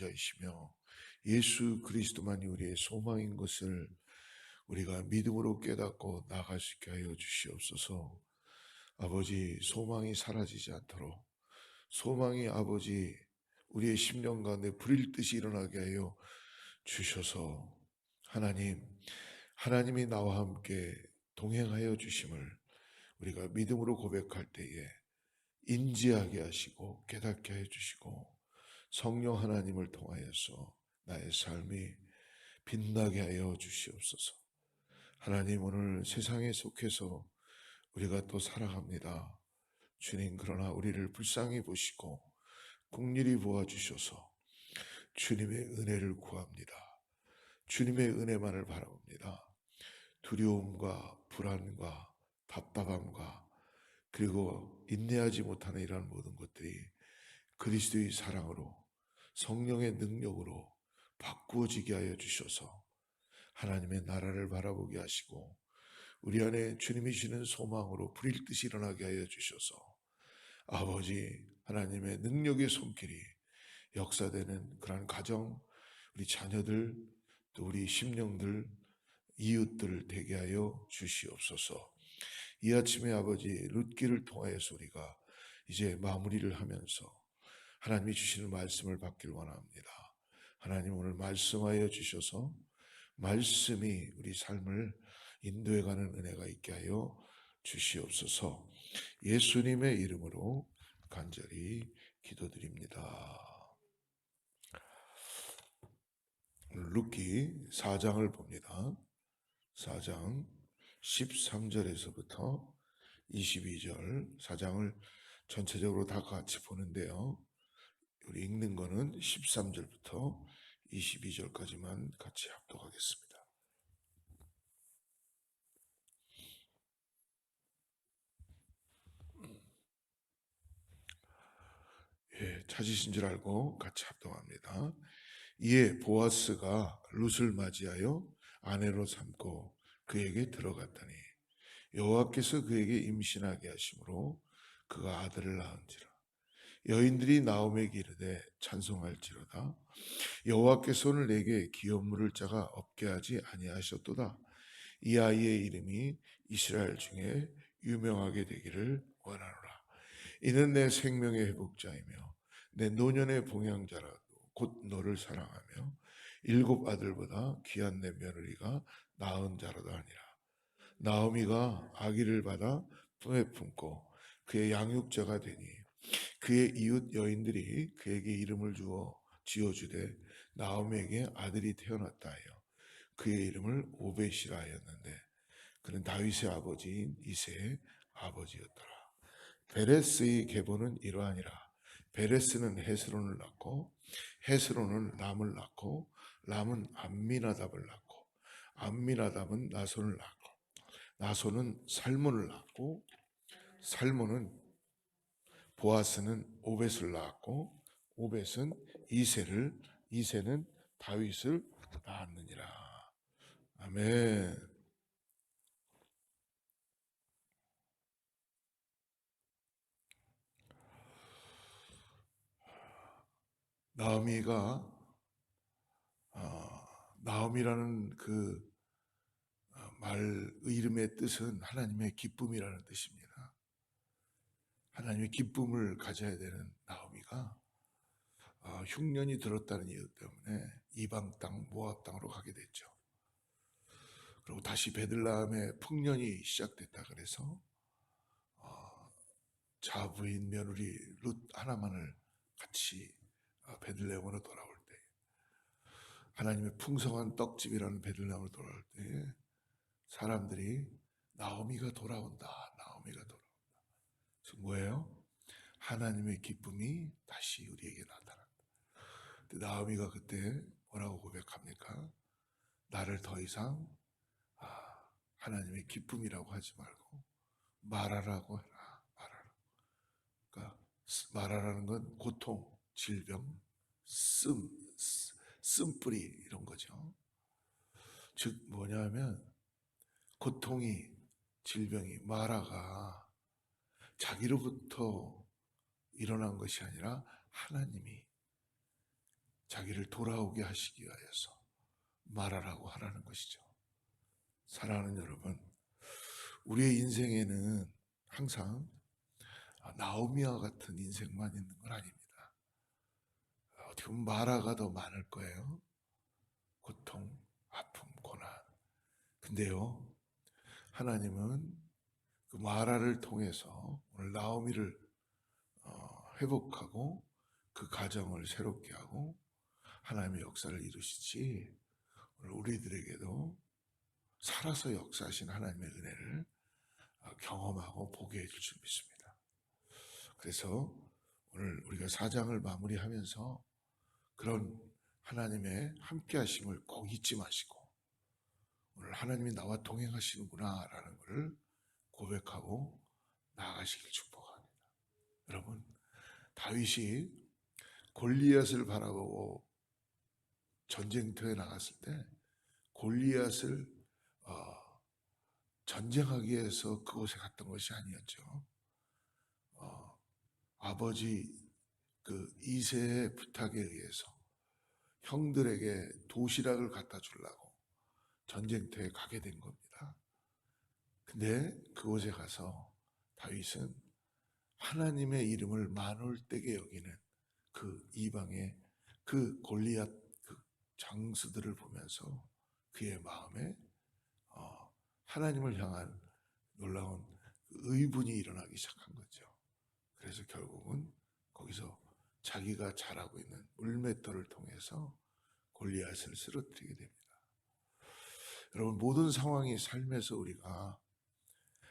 자이시며 예수 그리스도만이 우리의 소망인 것을 우리가 믿음으로 깨닫고 나아갈 수 있게 하여 주시옵소서. 아버지, 소망이 사라지지 않도록, 소망이 아버지 우리의 심령 가운데 불일 듯이 일어나게 하여 주셔서 하나님이 나와 함께 동행하여 주심을 우리가 믿음으로 고백할 때에 인지하게 하시고 깨닫게 해주시고 성령 하나님을 통하여서 나의 삶이 빛나게 하여 주시옵소서. 하나님, 오늘 세상에 속해서 우리가 또 살아갑니다. 주님, 그러나 우리를 불쌍히 보시고 긍휼히 보아주셔서 주님의 은혜를 구합니다. 주님의 은혜만을 바라봅니다. 두려움과 불안과 답답함과 그리고 인내하지 못하는 이러한 모든 것들이 그리스도의 사랑으로 성령의 능력으로 바꾸어지게 하여 주셔서 하나님의 나라를 바라보게 하시고 우리 안에 주님이 주시는 소망으로 불일 듯이 일어나게 하여 주셔서 아버지 하나님의 능력의 손길이 역사되는 그러한 가정, 우리 자녀들, 또 우리 심령들, 이웃들 되게 하여 주시옵소서. 이 아침에 아버지 룻기를 통하여서 우리가 이제 마무리를 하면서 하나님이 주시는 말씀을 받길 원합니다. 하나님, 오늘 말씀하여 주셔서 말씀이 우리 삶을 인도해가는 은혜가 있게 하여 주시옵소서. 예수님의 이름으로 간절히 기도드립니다. 룻기 4장을 봅니다. 4장 13절에서부터 22절, 4장을 전체적으로 다 같이 보는데요. 우리 읽는 거는 13절부터 22절까지만 같이 합독하겠습니다. 예, 찾으신 줄 알고 같이 합독합니다. 이에 보아스가 룻을 맞이하여 아내로 삼고 그에게 들어갔더니 여호와께서 그에게 임신하게 하심으로 그가 아들을 낳은지라. 여인들이 나오미에게 이르되 찬송할지로다. 여호와께서 오늘 내게 기업 물을 자가 없게 하지 아니하셨도다. 이 아이의 이름이 이스라엘 중에 유명하게 되기를 원하노라. 이는 내 생명의 회복자이며 내 노년의 봉양자라도 곧 너를 사랑하며 7 아들보다 귀한 내 며느리가 낳은 자라도 아니라. 나오미가 아기를 받아 품에 품고 그의 양육자가 되니 그의 이웃 여인들이 그에게 이름을 지어주되 나오미에게 아들이 태어났다 하여 그의 이름을 오벳이라 하였는데 그는 다윗의 아버지인 이새의 아버지였더라. 베레스의 계보는 이러하니라. 베레스는 헤스론을 낳고 헤스론은 람을 낳고 람은 암미나답을 낳고 암미나답은 나손을 낳고 나손은 살몬을 낳고 살몬은 보아스는 오벳을 낳았고 오벳은 이새는 다윗을 낳았느니라. 아멘. 나오미가 나오미라는 그 말 이름의 뜻은 하나님의 기쁨이라는 뜻입니다. 하나님의 기쁨을 가져야 되는 나오미가 흉년이 들었다는 이유 때문에 이방 땅 모압 땅으로 가게 됐죠. 그리고 다시 베들레헴에 풍년이 시작됐다 그래서 자부인 며느리 룻 하나만을 같이 베들레헴으로 돌아올 때 하나님의 풍성한 떡집이라는 베들레헴으로 돌아올 때 사람들이 나오미가 돌아온다. 나오미가 돌아온다. 그래서 뭐예요? 하나님의 기쁨이 다시 우리에게 나타난다. 근데 나오미가 그때 뭐라고 고백합니까? 나를 더 이상 하나님의 기쁨이라고 하지 말고 마라라고 해라. 마라라. 그러니까 마라라는 건 고통, 질병, 쓴뿌리 이런 거죠. 즉 뭐냐면 고통이, 질병이, 마라가 자기로부터 일어난 것이 아니라 하나님이 자기를 돌아오게 하시기 위하여서 말하라고 하라는 것이죠. 사랑하는 여러분, 우리의 인생에는 항상 나오미와 같은 인생만 있는 건 아닙니다. 어떻게 보면 마라가 더 많을 거예요. 고통, 아픔, 고난. 근데요, 하나님은 그 마라를 통해서 오늘 나오미를 회복하고 그 가정을 새롭게 하고 하나님의 역사를 이루시지, 오늘 우리들에게도 살아서 역사하신 하나님의 은혜를 경험하고 보게 해줄 줄 믿습니다. 그래서 오늘 우리가 4장을 마무리하면서 그런 하나님의 함께 하심을 꼭 잊지 마시고, 오늘 하나님이 나와 동행하시는구나 라는 것을 고백하고 나아가시길 축복합니다. 여러분, 다윗이 골리앗을 바라보고 전쟁터에 나갔을 때 골리앗을 전쟁하기 위해서 그곳에 갔던 것이 아니었죠. 아버지 그 이새의 부탁에 의해서 형들에게 도시락을 갖다 주려고 전쟁터에 가게 된 겁니다. 근데 그곳에 가서 다윗은 하나님의 이름을 만홀되게 여기는 그 이방의 그 골리앗 그 장수들을 보면서 그의 마음에 하나님을 향한 놀라운 의분이 일어나기 시작한 거죠. 그래서 결국은 거기서 자기가 잘하고 있는 물맷돌을 통해서 골리앗을 쓰러뜨리게 됩니다. 여러분, 모든 상황이 삶에서 우리가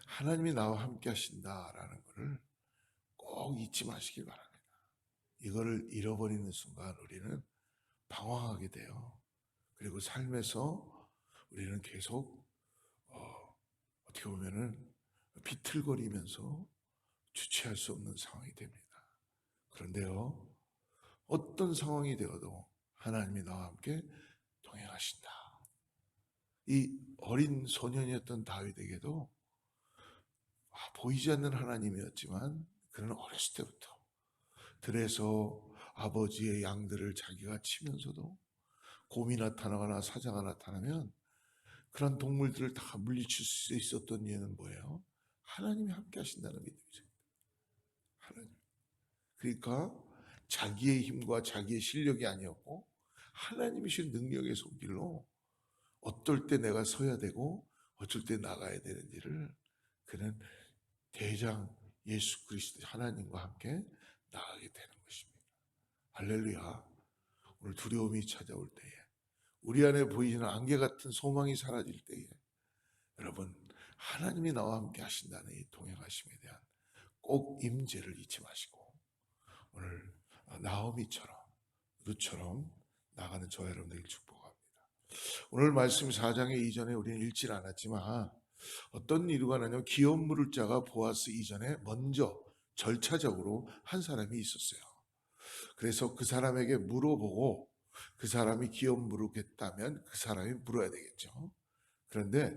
하나님이 나와 함께 하신다라는 것을 꼭 잊지 마시길 바랍니다. 이거를 잃어버리는 순간 우리는 방황하게 돼요. 그리고 삶에서 우리는 계속 어떻게 보면은 비틀거리면서 주체할 수 없는 상황이 됩니다. 그런데요, 어떤 상황이 되어도 하나님이 나와 함께 동행하신다. 이 어린 소년이었던 다윗에게도 보이지 않는 하나님이었지만 그는 어렸을 때부터 들에서 아버지의 양들을 자기가 치면서도 곰이 나타나거나 사자가 나타나면 그런 동물들을 다 물리칠 수 있었던 이유는 뭐예요? 하나님이 함께 하신다는 믿음이죠. 하나님. 그러니까 자기의 힘과 자기의 실력이 아니었고 하나님이 주신 능력의 손길로 어떨 때 내가 서야 되고 어쩔 때 나가야 되는지를 그는 대장 예수 그리스도 하나님과 함께 나가게 되는 것입니다. 할렐루야. 오늘 두려움이 찾아올 때에 우리 안에 보이는 안개 같은 소망이 사라질 때에 여러분, 하나님이 나와 함께 하신다는 이 동행하심에 대한 꼭 임재를 잊지 마시고 오늘 나오미처럼 룻처럼 나가는 저와 여러분들 축복합니다. 오늘 말씀 4장의 이전에 우리는 읽질 않았지만 어떤 일화가 나냐면 기업 물을 자가 보아스 이전에 먼저 절차적으로 한 사람이 있었어요. 그래서 그 사람에게 물어보고 그 사람이 기업 물겠다면 그 사람이 물어야 되겠죠. 그런데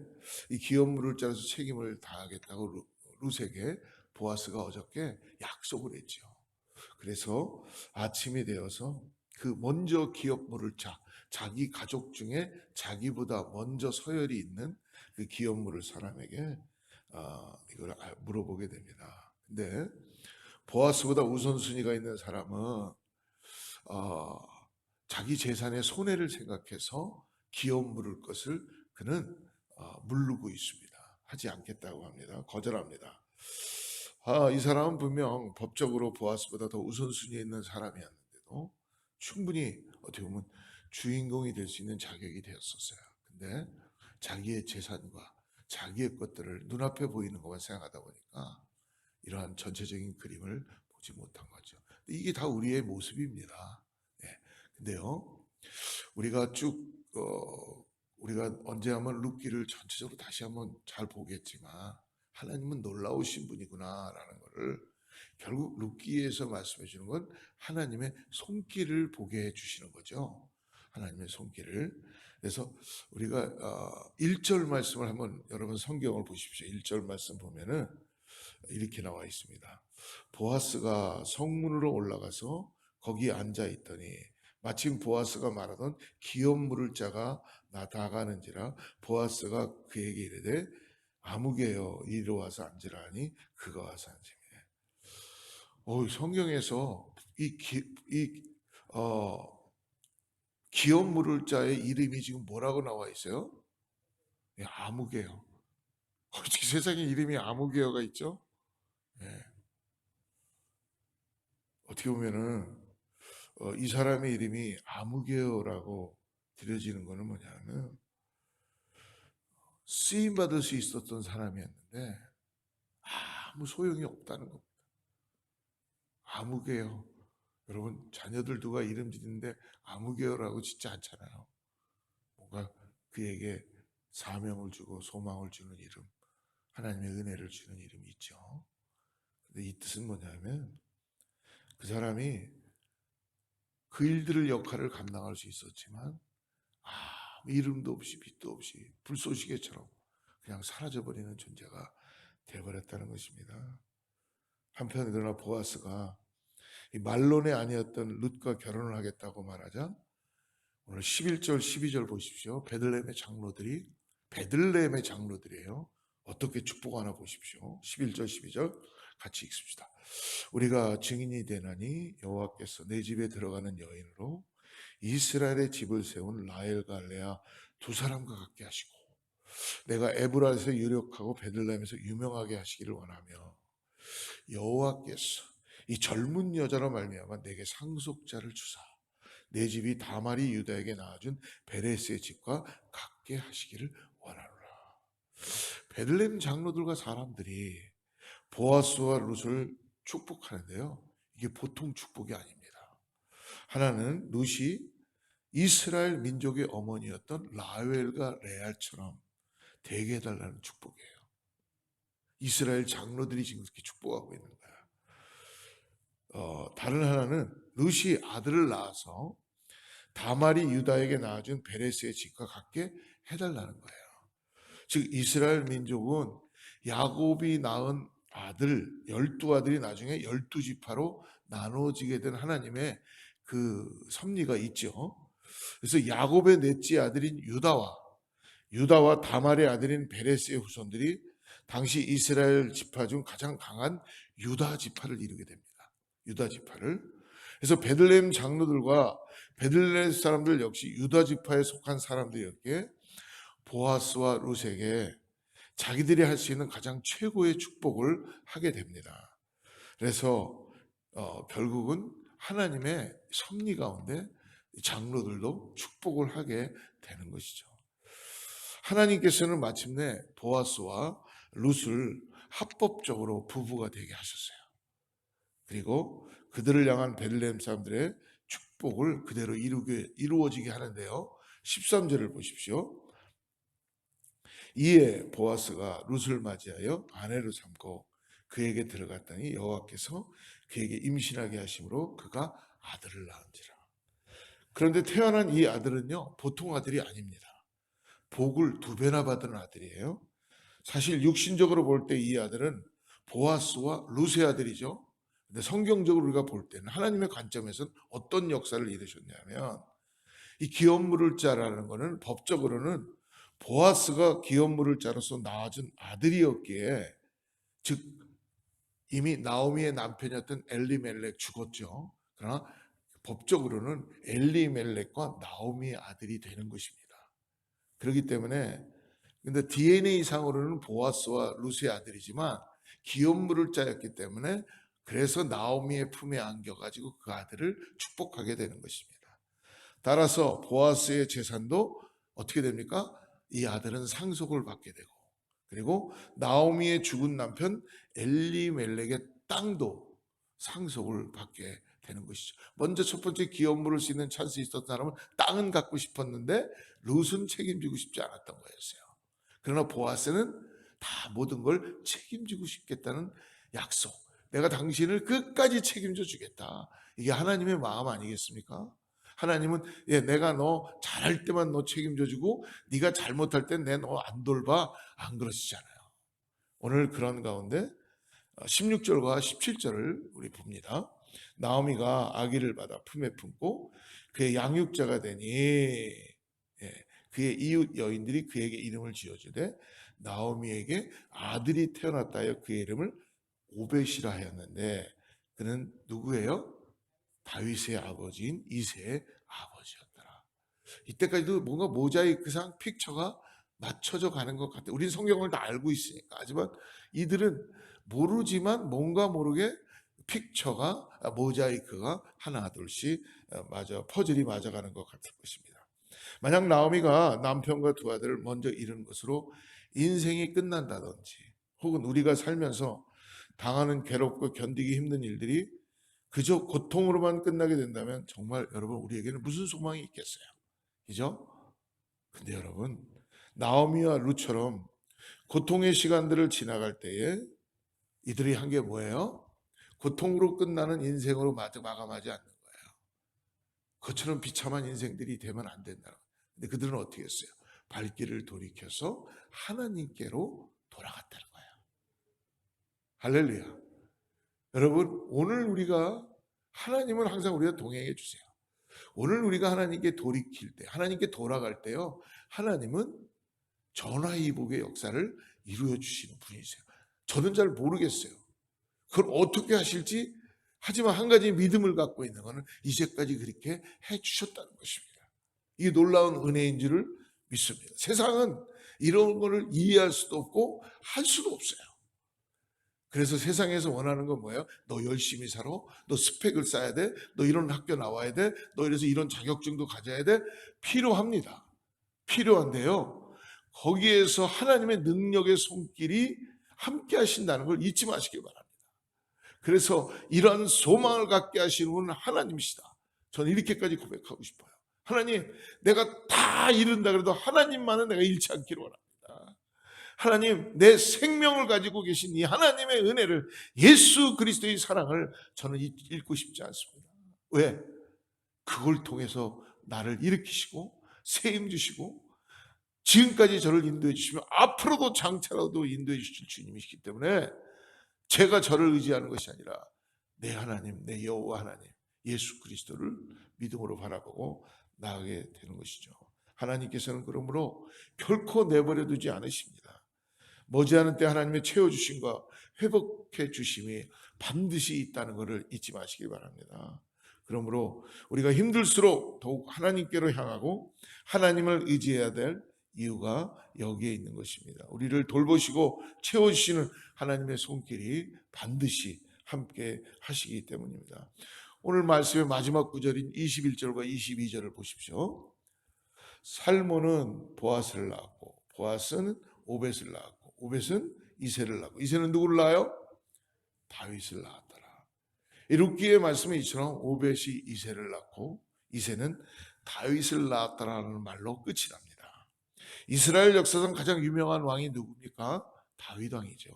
이 기업 물을 자로서 책임을 다하겠다고 룻에게 보아스가 어저께 약속을 했죠. 그래서 아침이 되어서 그 먼저 기업 물을 자기 가족 중에 자기보다 먼저 서열이 있는 그 기업 물을 사람에게 이걸 물어보게 됩니다. 근데 보아스보다 우선순위가 있는 사람은 자기 재산의 손해를 생각해서 기업 물을 것을 그는 물르고 있습니다. 하지 않겠다고 합니다. 거절합니다. 이 사람은 분명 법적으로 보아스보다 더 우선순위에 있는 사람이었는데도 충분히 어떻게 보면 주인공이 될 수 있는 자격이 되었었어요. 근데 자기의 재산과 자기의 것들을 눈앞에 보이는 것만 생각하다 보니까 이러한 전체적인 그림을 보지 못한 거죠. 이게 다 우리의 모습입니다. 네. 근데요, 우리가 우리가 언제 한번 룻기를 전체적으로 다시 한번 잘 보겠지만 하나님은 놀라우신 분이구나라는 것을 결국 룻기에서 말씀해 주는 건 하나님의 손길을 보게 해 주시는 거죠. 하나님의 손길을. 그래서 우리가 1절 말씀을 한번 여러분 성경을 보십시오. 1절 말씀 보면은 이렇게 나와 있습니다. 보아스가 성문으로 올라가서 거기 앉아 있더니 마침 보아스가 말하던 기업 물을 자가 나다가는지라 보아스가 그에게 이르되 아무개여 이리로 와서 앉으라 하니 그가 와서 앉으며. 성경에서 기업 물을 자의 이름이 지금 뭐라고 나와 있어요? 아무개요. 어떻게 세상에 이름이 아무개어가 있죠? 예. 어떻게 보면은 이 사람의 이름이 아무개어라고 들려지는 것은 뭐냐면 쓰임 받을 수 있었던 사람이었는데 아무 소용이 없다는 겁니다. 아무개요. 여러분 자녀들 누가 이름 짓는데 아무개요라고 짓지 않잖아요. 뭔가 그에게 사명을 주고 소망을 주는 이름, 하나님의 은혜를 주는 이름이 있죠. 근데 이 뜻은 뭐냐면 그 사람이 그 일들을 역할을 감당할 수 있었지만 아무 이름도 없이 빛도 없이 불쏘시개처럼 그냥 사라져버리는 존재가 되어버렸다는 것입니다. 한편 그러나 보아스가 이 말론의 아니었던 룻과 결혼을 하겠다고 말하자 오늘 11절 12절 보십시오. 베들레헴의 장로들이에요. 어떻게 축복하나 보십시오. 11절 12절 같이 읽습시다. 우리가 증인이 되나니 여호와께서 내 집에 들어가는 여인으로 이스라엘의 집을 세운 라헬과 레아 두 사람과 같게 하시고 내가 에브라에서 유력하고 베들레헴에서 유명하게 하시기를 원하며 여호와께서 이 젊은 여자로 말미암아 내게 상속자를 주사 내 집이 다말이 유다에게 낳아준 베레스의 집과 같게 하시기를 원하노라. 베들레헴 장로들과 사람들이 보아스와 룻을 축복하는데요. 이게 보통 축복이 아닙니다. 하나는 룻이 이스라엘 민족의 어머니였던 라헬과 레알처럼 되게 해달라는 축복이에요. 이스라엘 장로들이 지금 그렇게 축복하고 있는 거예요. 다른 하나는 룻이 아들을 낳아서 다말이 유다에게 낳아준 베레스의 집과 같게 해달라는 거예요. 즉 이스라엘 민족은 야곱이 낳은 아들 12아들이 나중에 12지파로 나눠지게 된 하나님의 그 섭리가 있죠. 그래서 야곱의 넷째 아들인 유다와 다말의 아들인 베레스의 후손들이 당시 이스라엘 지파 중 가장 강한 유다 지파를 이루게 됩니다. 유다 지파를. 그래서 베들레헴 장로들과 베들레헴 사람들 역시 유다 지파에 속한 사람들이었기에 보아스와 룻에게 자기들이 할 수 있는 가장 최고의 축복을 하게 됩니다. 그래서 결국은 하나님의 섭리 가운데 장로들도 축복을 하게 되는 것이죠. 하나님께서는 마침내 보아스와 룻을 합법적으로 부부가 되게 하셨어요. 그리고 그들을 향한 베들레헴 사람들의 축복을 그대로 이루어지게 하는데요. 13절을 보십시오. 이에 보아스가 룻을 맞이하여 아내로 삼고 그에게 들어갔더니 여호와께서 그에게 임신하게 하심으로 그가 아들을 낳은지라. 그런데 태어난 이 아들은요 보통 아들이 아닙니다. 복을 2배나 받은 아들이에요. 사실 육신적으로 볼 때 이 아들은 보아스와 룻의 아들이죠. 근데 성경적으로 우리가 볼 때는 하나님의 관점에서는 어떤 역사를 이루셨냐면 이 기업 물을 자라는 것은 법적으로는 보아스가 기업 물을 자로서 낳아준 아들이었기에 즉 이미 나오미의 남편이었던 엘리멜렉 죽었죠. 그러나 법적으로는 엘리멜렉과 나오미의 아들이 되는 것입니다. 그렇기 때문에 근데 DNA 상으로는 보아스와 룻의 아들이지만 기업 물을 자였기 때문에 그래서 나오미의 품에 안겨가지고 그 아들을 축복하게 되는 것입니다. 따라서 보아스의 재산도 어떻게 됩니까? 이 아들은 상속을 받게 되고 그리고 나오미의 죽은 남편 엘리멜렉의 땅도 상속을 받게 되는 것이죠. 먼저 첫 번째 기업 물을 수 있는 찬스 있었던 사람은 땅은 갖고 싶었는데 룻은 책임지고 싶지 않았던 거였어요. 그러나 보아스는 다 모든 걸 책임지고 싶겠다는 약속. 내가 당신을 끝까지 책임져 주겠다. 이게 하나님의 마음 아니겠습니까? 하나님은 내가 너 잘할 때만 너 책임져 주고 네가 잘못할 땐 내 너 안 돌봐. 안 그러시잖아요. 오늘 그런 가운데 16절과 17절을 우리 봅니다. 나오미가 아기를 받아 품에 품고 그의 양육자가 되니 그의 이웃 여인들이 그에게 이름을 지어주되 나오미에게 아들이 태어났다 하여 그의 이름을 오벳이라 하였는데 그는 누구예요? 다윗의 아버지인 이새의 아버지였더라. 이때까지도 뭔가 모자이크상 픽처가 맞춰져 가는 것 같아요. 우리는 성경을 다 알고 있으니까. 하지만 이들은 모르지만 뭔가 모르게 픽처가 모자이크가 하나 둘씩 맞아 퍼즐이 맞아가는 것 같을 것입니다. 만약 나오미가 남편과 두 아들을 먼저 잃은 것으로 인생이 끝난다든지 혹은 우리가 살면서 당하는 괴롭고 견디기 힘든 일들이 그저 고통으로만 끝나게 된다면 정말 여러분 우리에게는 무슨 소망이 있겠어요? 그죠? 근데 여러분 나오미와 룻처럼 고통의 시간들을 지나갈 때에 이들이 한 게 뭐예요? 고통으로 끝나는 인생으로 마감하지 않는 거예요. 그처럼 비참한 인생들이 되면 안 된다. 근데 그들은 어떻게 했어요? 발길을 돌이켜서 하나님께로 돌아갔다는 거예요. 할렐루야. 여러분 오늘 우리가 하나님은 항상 우리가 동행해 주세요. 오늘 우리가 하나님께 돌이킬 때, 하나님께 돌아갈 때요, 하나님은 전화위복의 역사를 이루어 주시는 분이세요. 저는 잘 모르겠어요. 그걸 어떻게 하실지, 하지만 한 가지 믿음을 갖고 있는 것은 이제까지 그렇게 해 주셨다는 것입니다. 이게 놀라운 은혜인 줄을 믿습니다. 세상은 이런 거를 이해할 수도 없고 할 수도 없어요. 그래서 세상에서 원하는 건 뭐예요? 너 열심히 살아. 너 스펙을 쌓아야 돼. 너 이런 학교 나와야 돼. 너 이래서 이런 자격증도 가져야 돼. 필요합니다. 필요한데요. 거기에서 하나님의 능력의 손길이 함께 하신다는 걸 잊지 마시기 바랍니다. 그래서 이런 소망을 갖게 하시는 분은 하나님이시다. 저는 이렇게까지 고백하고 싶어요. 하나님, 내가 다 잃은다 그래도 하나님만은 내가 잃지 않기를 원합니다. 하나님, 내 생명을 가지고 계신 이 하나님의 은혜를, 예수 그리스도의 사랑을 저는 잃고 싶지 않습니다. 왜? 그걸 통해서 나를 일으키시고 세임 주시고 지금까지 저를 인도해 주시며 앞으로도 장차로도 인도해 주실 주님이시기 때문에 제가 저를 의지하는 것이 아니라 내 하나님, 내 여호와 하나님 예수 그리스도를 믿음으로 바라보고 나아가게 되는 것이죠. 하나님께서는 그러므로 결코 내버려 두지 않으십니다. 머지않은 때 하나님의 채워주심과 회복해 주심이 반드시 있다는 것을 잊지 마시기 바랍니다. 그러므로 우리가 힘들수록 더욱 하나님께로 향하고 하나님을 의지해야 될 이유가 여기에 있는 것입니다. 우리를 돌보시고 채워주시는 하나님의 손길이 반드시 함께 하시기 때문입니다. 오늘 말씀의 마지막 구절인 21절과 22절을 보십시오. 살몬은 보아스를 낳았고 보아스는 오벳을 낳았고 오벳은 이새를 낳고 이새는 누구를 낳아요? 다윗을 낳았더라. 이 룻기의 말씀은 이처럼 오벳이 이새를 낳고 이새는 다윗을 낳았다라는 말로 끝이 납니다. 이스라엘 역사상 가장 유명한 왕이 누굽니까? 다윗 왕이죠.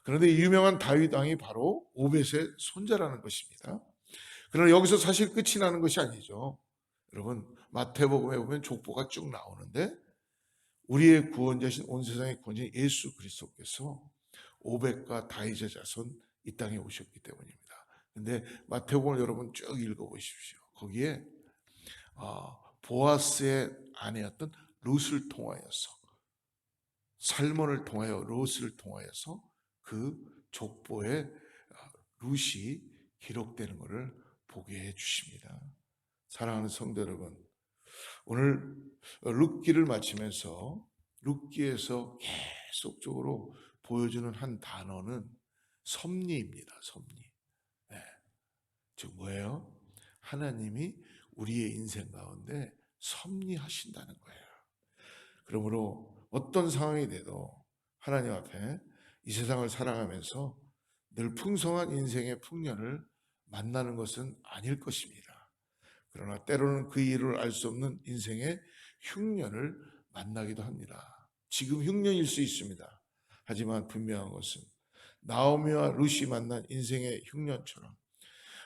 그런데 이 유명한 다윗 왕이 바로 오벳의 손자라는 것입니다. 그러나 여기서 사실 끝이 나는 것이 아니죠. 여러분 마태복음에 보면 족보가 쭉 나오는데 우리의 구원자신 온 세상의 구원자인 예수 그리스도께서 오벳과 다윗의 자손 이 땅에 오셨기 때문입니다. 근데 마태복음을 여러분 쭉 읽어보십시오. 거기에 보아스의 아내였던 룻을 통하여서 살몬을 통하여 룻을 통하여서 그 족보에 룻이 기록되는 것을 보게 해 주십니다. 사랑하는 성도 여러분, 오늘 룻기를 마치면서 룻기에서 계속적으로 보여주는 한 단어는 섭리입니다. 섭리. 네. 즉 뭐예요? 하나님이 우리의 인생 가운데 섭리하신다는 거예요. 그러므로 어떤 상황이 돼도 하나님 앞에 이 세상을 살아가면서 늘 풍성한 인생의 풍년을 만나는 것은 아닐 것입니다. 그러나 때로는 그 이유를 알 수 없는 인생의 흉년을 만나기도 합니다. 지금 흉년일 수 있습니다. 하지만 분명한 것은 나오미와 룻이 만난 인생의 흉년처럼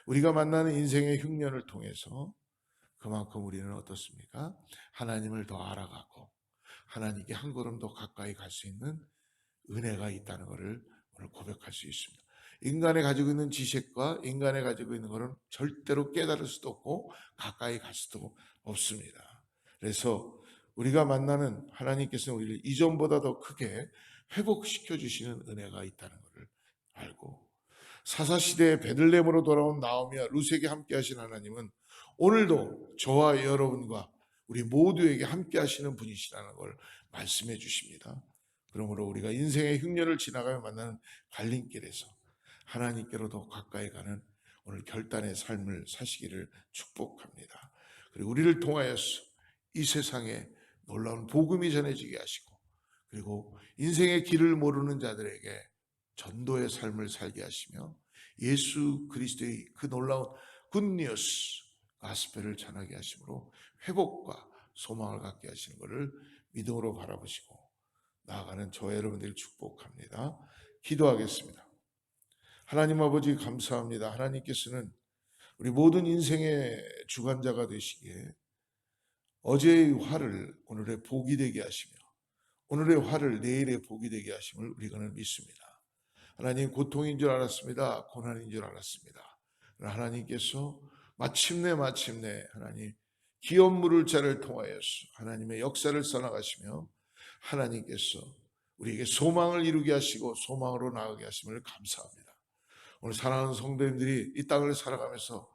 우리가 만나는 인생의 흉년을 통해서 그만큼 우리는 어떻습니까? 하나님을 더 알아가고 하나님께 한 걸음 더 가까이 갈 수 있는 은혜가 있다는 것을 오늘 고백할 수 있습니다. 인간이 가지고 있는 지식과 인간이 가지고 있는 것은 절대로 깨달을 수도 없고 가까이 갈 수도 없습니다. 그래서 우리가 만나는 하나님께서는 우리를 이전보다 더 크게 회복시켜 주시는 은혜가 있다는 것을 알고, 사사시대에 베들레헴으로 돌아온 나오미와 루세에게 함께 하신 하나님은 오늘도 저와 여러분과 우리 모두에게 함께 하시는 분이시라는 걸 말씀해 주십니다. 그러므로 우리가 인생의 흉년을 지나가며 만나는 갈림길에서 하나님께로 더 가까이 가는 오늘 결단의 삶을 사시기를 축복합니다. 그리고 우리를 통하여서 이 세상에 놀라운 복음이 전해지게 하시고, 그리고 인생의 길을 모르는 자들에게 전도의 삶을 살게 하시며 예수 그리스도의 그 놀라운 굿뉴스 가스펠을 전하게 하심으로 회복과 소망을 갖게 하시는 것을 믿음으로 바라보시고 나아가는 저와 여러분들을 축복합니다. 기도하겠습니다. 하나님 아버지 감사합니다. 하나님께서는 우리 모든 인생의 주관자가 되시기에 어제의 화를 오늘의 복이 되게 하시며 오늘의 화를 내일의 복이 되게 하심을 우리가는 믿습니다. 하나님, 고통인 줄 알았습니다. 고난인 줄 알았습니다. 하나님께서 마침내 하나님 기업 물을 자를 통하여서 하나님의 역사를 써나가시며 하나님께서 우리에게 소망을 이루게 하시고 소망으로 나아가게 하심을 감사합니다. 오늘 사랑하는 성도님들이 이 땅을 살아가면서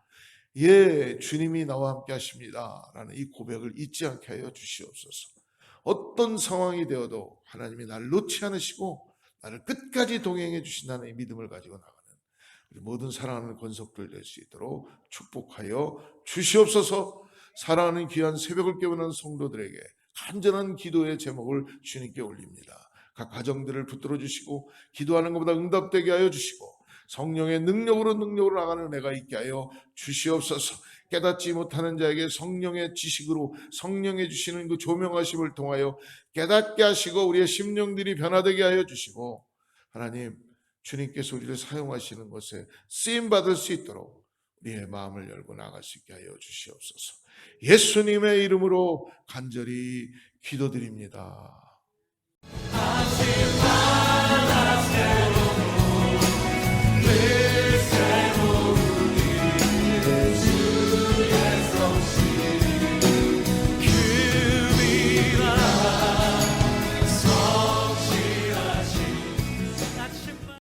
주님이 나와 함께 하십니다 라는 이 고백을 잊지 않게 하여 주시옵소서. 어떤 상황이 되어도 하나님이 나를 놓지 않으시고 나를 끝까지 동행해 주신다는 이 믿음을 가지고 나가는 우리 모든 사랑하는 권속들 될 수 있도록 축복하여 주시옵소서. 사랑하는 귀한 새벽을 깨우는 성도들에게 간절한 기도의 제목을 주님께 올립니다. 각 가정들을 붙들어 주시고 기도하는 것보다 응답되게 하여 주시고 성령의 능력으로 나가는 은혜가 있게 하여 주시옵소서. 깨닫지 못하는 자에게 성령의 지식으로 성령의 주시는 그 조명하심을 통하여 깨닫게 하시고 우리의 심령들이 변화되게 하여 주시고 하나님, 주님께서 우리를 사용하시는 것에 쓰임받을 수 있도록 우리의 마음을 열고 나갈 수 있게 하여 주시옵소서. 예수님의 이름으로 간절히 기도드립니다.